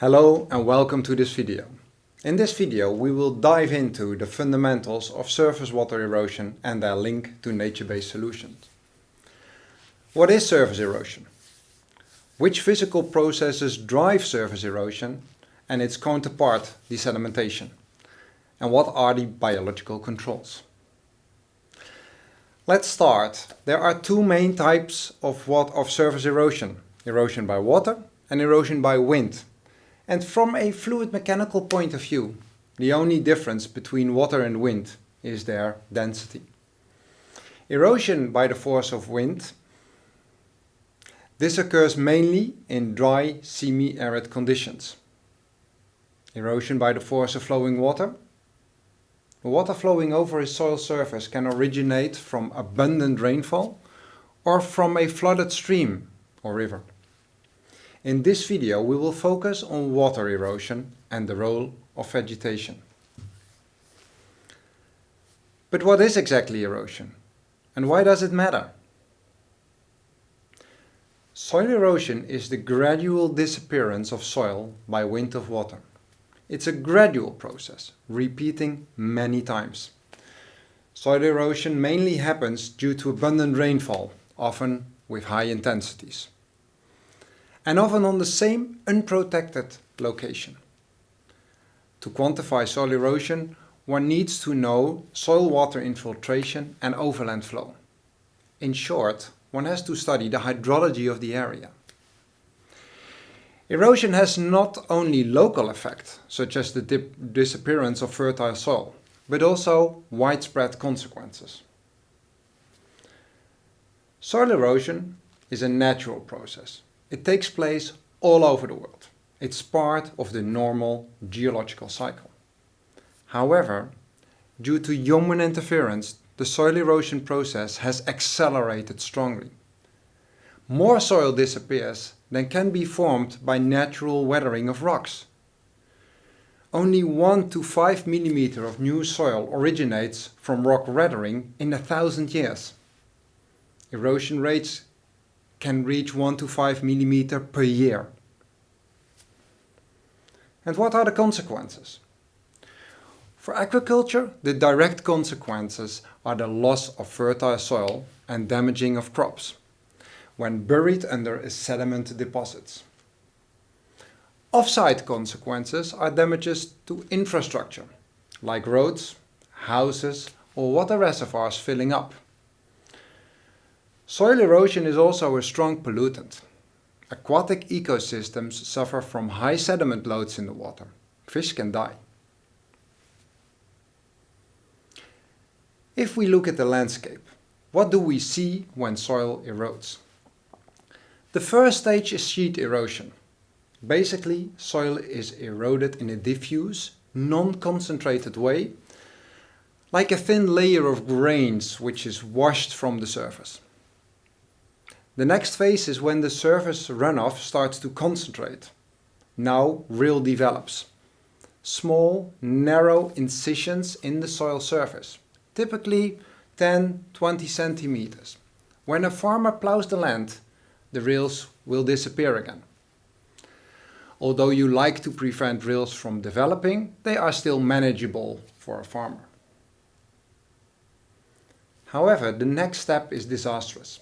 Hello and welcome to this video. In this video we will dive into the fundamentals of surface water erosion and their link to nature-based solutions. What is surface erosion? Which physical processes drive surface erosion and its counterpart, desedimentation? And what are the biological controls? Let's start. There are two main types of surface erosion. Erosion by water and erosion by wind. And from a fluid mechanical point of view, the only difference between water and wind is their density. Erosion by the force of wind. This occurs mainly in dry, semi-arid conditions. Erosion by the force of flowing water. Water flowing over a soil surface can originate from abundant rainfall or from a flooded stream or river. In this video we will focus on water erosion and the role of vegetation. But what is exactly erosion? And why does it matter? Soil erosion is the gradual disappearance of soil by wind of water. It's a gradual process, repeating many times. Soil erosion mainly happens due to abundant rainfall, often with high intensities, and often on the same unprotected location. To quantify soil erosion, one needs to know soil water infiltration and overland flow. In short, one has to study the hydrology of the area. Erosion has not only local effects, such as the disappearance of fertile soil, but also widespread consequences. Soil erosion is a natural process. It takes place all over the world. It's part of the normal geological cycle. However, due to human interference, the soil erosion process has accelerated strongly. More soil disappears than can be formed by natural weathering of rocks. Only 1 to 5 millimeters of new soil originates from rock weathering in 1,000 years. Erosion rates can reach 1 to 5 millimeters per year. And what are the consequences? For agriculture, the direct consequences are the loss of fertile soil and damaging of crops when buried under sediment deposits. Off-site consequences are damages to infrastructure, like roads, houses or water reservoirs filling up. Soil erosion is also a strong pollutant. Aquatic ecosystems suffer from high sediment loads in the water. Fish can die. If we look at the landscape, what do we see when soil erodes? The first stage is sheet erosion. Basically, soil is eroded in a diffuse, non-concentrated way, like a thin layer of grains which is washed from the surface. The next phase is when the surface runoff starts to concentrate. Now rill develops. Small, narrow incisions in the soil surface, typically 10-20 centimeters. When a farmer plows the land, the rills will disappear again. Although you like to prevent rills from developing, they are still manageable for a farmer. However, the next step is disastrous.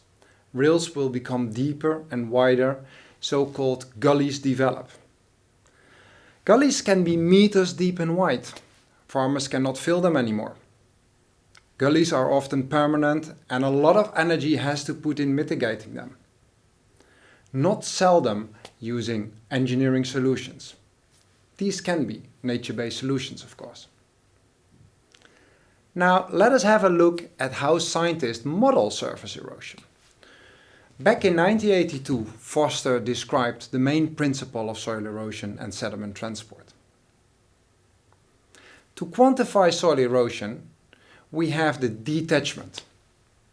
Rills will become deeper and wider, so-called gullies develop. Gullies can be meters deep and wide. Farmers cannot fill them anymore. Gullies are often permanent and a lot of energy has to put in mitigating them. Not seldom using engineering solutions. These can be nature-based solutions, of course. Now let us have a look at how scientists model surface erosion. Back in 1982, Foster described the main principle of soil erosion and sediment transport. To quantify soil erosion, we have the detachment.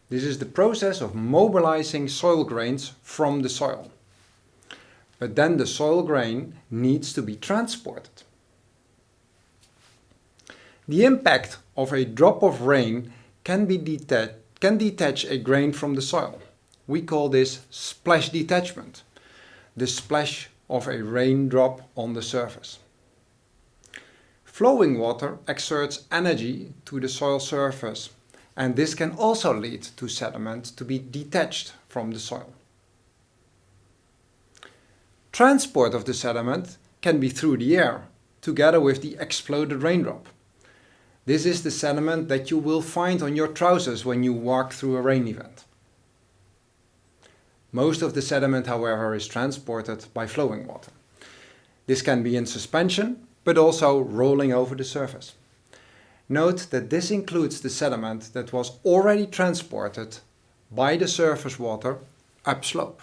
This is the process of mobilizing soil grains from the soil. But then the soil grain needs to be transported. The impact of a drop of rain can detach a grain from the soil. We call this splash detachment. The splash of a raindrop on the surface. Flowing water exerts energy to the soil surface, and this can also lead to sediment to be detached from the soil. Transport of the sediment can be through the air, together with the exploded raindrop. This is the sediment that you will find on your trousers when you walk through a rain event. Most of the sediment, however, is transported by flowing water. This can be in suspension, but also rolling over the surface. Note that this includes the sediment that was already transported by the surface water upslope.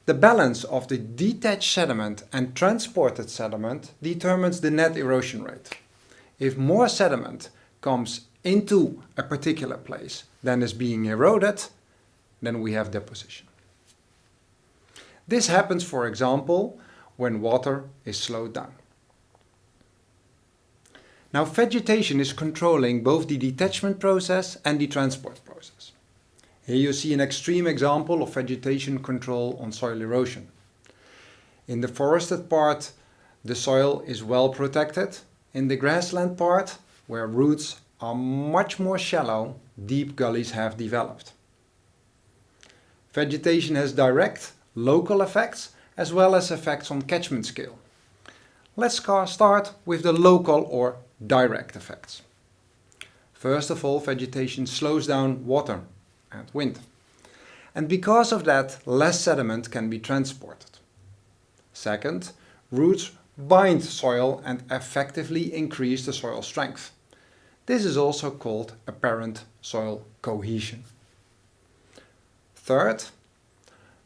The balance of the detached sediment and transported sediment determines the net erosion rate. If more sediment comes into a particular place than is being eroded, then we have deposition. This happens, for example, when water is slowed down. Now, vegetation is controlling both the detachment process and the transport process. Here you see an extreme example of vegetation control on soil erosion. In the forested part, the soil is well protected. In the grassland part, where roots are much more shallow, deep gullies have developed. Vegetation has direct, local effects as well as effects on catchment scale. Let's start with the local or direct effects. First of all, vegetation slows down water and wind. And because of that, less sediment can be transported. Second, roots bind soil and effectively increase the soil strength. This is also called apparent soil cohesion. Third,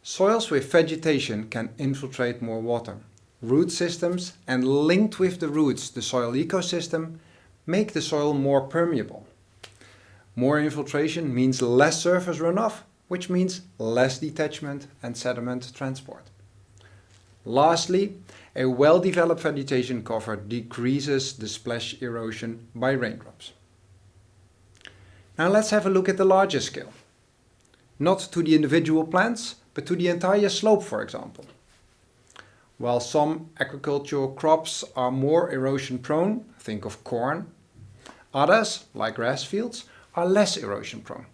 soils with vegetation can infiltrate more water. Root systems and linked with the roots, the soil ecosystem, make the soil more permeable. More infiltration means less surface runoff, which means less detachment and sediment transport. Lastly, a well-developed vegetation cover decreases the splash erosion by raindrops. Now let's have a look at the larger scale. Not to the individual plants, but to the entire slope, for example. While some agricultural crops are more erosion prone, think of corn, others, like grass fields, are less erosion prone.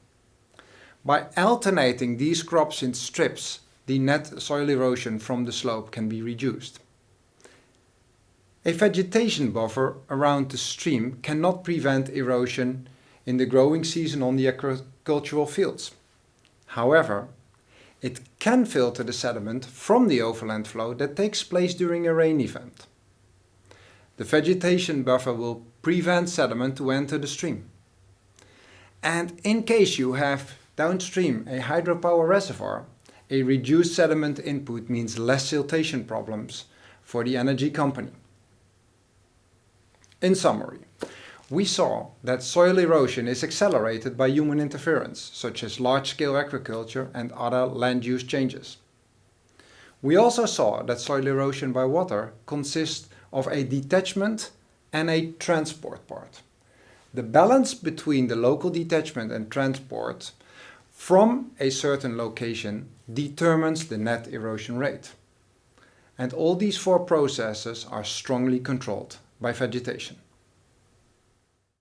By alternating these crops in strips, the net soil erosion from the slope can be reduced. A vegetation buffer around the stream cannot prevent erosion in the growing season on the agricultural fields. However, it can filter the sediment from the overland flow that takes place during a rain event. The vegetation buffer will prevent sediment to enter the stream. And in case you have downstream a hydropower reservoir, a reduced sediment input means less siltation problems for the energy company. In summary, we saw that soil erosion is accelerated by human interference, such as large-scale agriculture and other land use changes. We also saw that soil erosion by water consists of a detachment and a transport part. The balance between the local detachment and transport from a certain location determines the net erosion rate. And all these four processes are strongly controlled by vegetation.